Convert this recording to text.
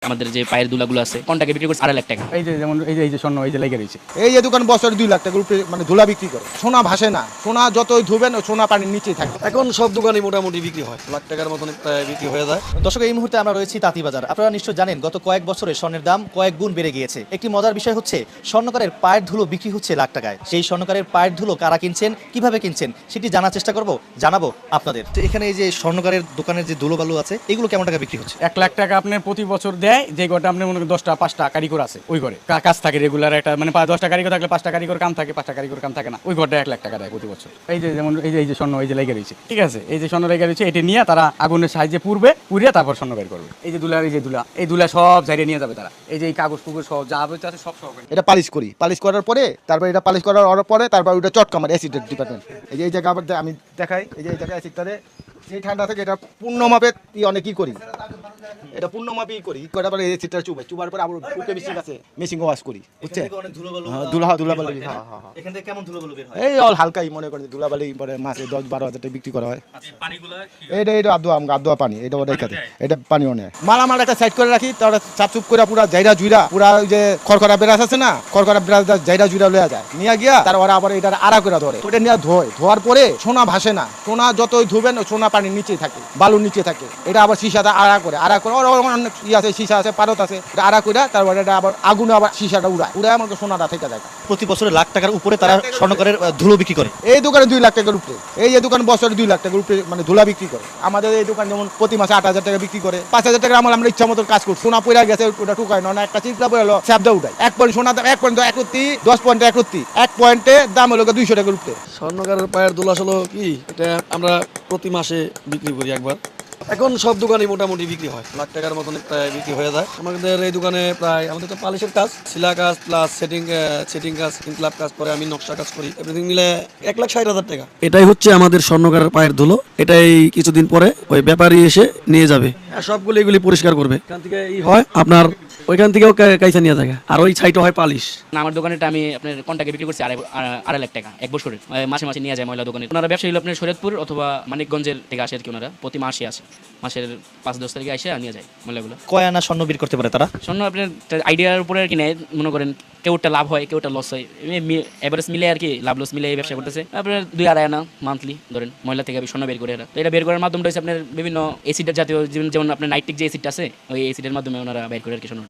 আমাদের যে পায়ের দুলাগুলো আছে কোনটাকে বিক্রি করছে 2.5 লাখ টাকা। এই যে যেমন এই যে স্বর্ণ এই যে লেগে রয়েছে, এই যে দোকান বছরে 2 লাখ টাকার উপরে মানে ধুলা বিক্রি করে। সোনা ভাসে না, সোনা যতই ধুবেন সোনা পানির নিচেই থাকে। এখন সব দোকানই মোটামুটি বিক্রি হয়, লাখ টাকার মতন প্রায় বিক্রি হয়ে যায়। দর্শক, এই মুহূর্তে আমরা রয়েছি তাঁতিবাজার। আপনারা নিশ্চয় জানেন গত কয়েক বছরে স্বর্ণের দাম কয়েক গুণ বেড়ে গিয়েছে। একটি মজার বিষয় হচ্ছে স্বর্ণকারের পায়ের ধুলো বিক্রি হচ্ছে লাখ টাকায়। সেই স্বর্ণকারের পায়ের ধুলো কারা কিনছেন, কিভাবে কিনছেন সেটি জানার চেষ্টা করব, জানাবো আপনাদের। তো এখানে এই যে স্বর্ণকারের দোকানের যে ধুলো বালু আছে এগুলো কেমন টাকা বিক্রি হচ্ছে? 1 লাখ টাকা আপনার প্রতি বছর দেয়। যে ঘরটা আপনার মনে করেন 10টা 5টা কারিগর আছে, ওই ঘরে কাজ থাকে রেগুলার একটা, মানে 10টা কারিগর থাকলে 5টা কারিগর কাম থাকে, 5টা কারিগর কাম থাকে না, ওই ঘরটা 1 লাখ টাকা দেয় প্রতি বছর। এই যে যেমন এই যে স্বর্ণ এই যে লেগে রয়েছে, ঠিক আছে, এই যে স্বর্ণ লেগে রয়েছে, এটা নিয়ে তারা আগুনের সাহায্যে পুড়িয়ে তারপর স্বর্ণ বের করবে। এই যে দুলার এই দুলা সব জায়গায় নিয়ে যাবে তারা। এই যে এই কাগজ টুগজ সব যা হবে আছে সব এটা পালিশ করি, পালিশ করার পরে তারপর এটা পালিশ করার পরে তারপর ওটা চটকা মারে অ্যাসিডের ডিপার্টমেন্ট। এই জায়গা আবার আমি দেখাই, এই যে এই জায়গায় অ্যাসিডটারে এই ঠান্ডা থেকে এটা পূর্ণ মাপে অনেকই করি, এটা পূর্ণ মাপেই করি। করার পরে এই অ্যাসিডটা চুবার পরে আবার উপরে মেশিন আছে, মেশিন ওয়াশ করি, বুঝছে? ধুলাবালি, হ্যাঁ। এখান থেকে কেমন ধুলো বালু বের হয়? এই অল হালকাই মনে করেন ধুলাবালি পরে মাসে 10-12 হাজার টাকা বিক্রি করা হয়। এটা আদোয়া পানি, এটা ওটাই খাতে, এটা পানিও নেয়। মালামাল একটা সাইড করে রাখি, তারা চাপচুপ করে পুরা জাইরা জুইরা পুরা ওই যে খড়খড়া বেরাস আছে না, খড়খড়া বেরাস জাইরা জুইরা লয়ে যায়, নিয়ে গিয়া তার ওরা আবার এটা আড়া করে ধরে, ওটা নিয়ে ধোয়ার পরে সোনা ভাসে না, সোনা যতই ধুবেন সোনা পানির নিচেই থাকে, বালুর নিচে থাকে। এটা আবার সীসাটা আড়া করে অনেক আছে, সীসা আছে, পারত আছে, এটা আড়া করে তারপরে এটা আবার আগুনে আবার সীসাটা উড়ায় আমাকে সোনাটা থেকে যায়। প্রতি বছরে লাখ টাকার উপরে তারা স্বর্ণকারের ধুলো বিক্রি করে। এই দোকানে 2 লাখ টাকার উপরে, এই দোকান বছরে 2 লাখ টাকার উপরে মানে ধুলা বিক্রি করে। আমাদের এই দোকান যেমন প্রতি মাসে 8,000 টাকা বিক্রি করে, 5,000 টাকা আমরা ইচ্ছা মতো কাজ করি। সোনা পড়ে গেছে ওটা টুকায় না, একটা চিন্তা পড়ে হলো স্যাপদা উঠায়। 1 পয়েন্ট সোনা দাম 1 পয়েন্ট 1 10 পয়েন্ট 1 পয়েন্টের দাম হলো 200 টাকার উপরে। স্বর্ণকারের পায়ের দোলা হলো কি, এটা আমরা প্রতি মাসে বিক্রি করি একবার। এখন সব দোকানই মোটামুটি বিক্রি হয়, লাখ টাকার মতন প্রায় বিক্রি হয়ে যায়। আমাদের এই দোকানে প্রায় আমাদের তো পালিশের কাজ, শিলা কাজ প্লাস সেটিং কাজ, ইনক্লাব কাজ, পরে আমি নকশা কাজ করি, এভরিথিং মিলে 1,60,000 টাকা। এটাই হচ্ছে আমাদের স্বর্ণকারের পায়ের ধুলো। এটাই কিছুদিন পরে ওই ব্যাপারী এসে নিয়ে যাবে, সবগুলো এগুলি পরিষ্কার করবে। এখান থেকে হয় আপনার ওইখান থেকেও কাইসা নিয়ে থাকে, আর ওই ছাইটা হয় পালিশ। না, আমার দোকানেটা আমি আপনার কোনটাকে বিক্রি করছি 2.5 লাখ টাকা 1 বছরে। মাসে মাসে নিয়ে যায় ময়লা দোকানে। ওনারা ব্যবসায়ী হলো আপনার শরীয়তপুর অথবা মানিকগঞ্জের থেকে আসে আর কি। ওনারা প্রতি মাসে আসে, মাসের 5-10 তারিখে এসে নিয়ে যায় ময়লাগুলো। কয় আনা স্বর্ণ বের করতে পারে তারা? স্বর্ণ আপনার আইডিয়ার উপরে আর কি নেয়, মনে করেন কেউটা লাভ হয় কেউটা লস হয়, এভারেজ মিলে আর কি, লাভ লস মিলে এই ব্যবসা করতেছে। আপনার 2-2.5 আনা মান্থলি ধরেন ময়লা থেকে স্বর্ণ বের করে এরা। তো এটা বের করার মাধ্যমটা হচ্ছে আপনার বিভিন্ন এসিডের জাতীয়, যেমন আপনার নাইট্রিক যে এসিডটা আছে ওই এসিডের মাধ্যমে ওনারা বের করে আর কি স্বর্ণ।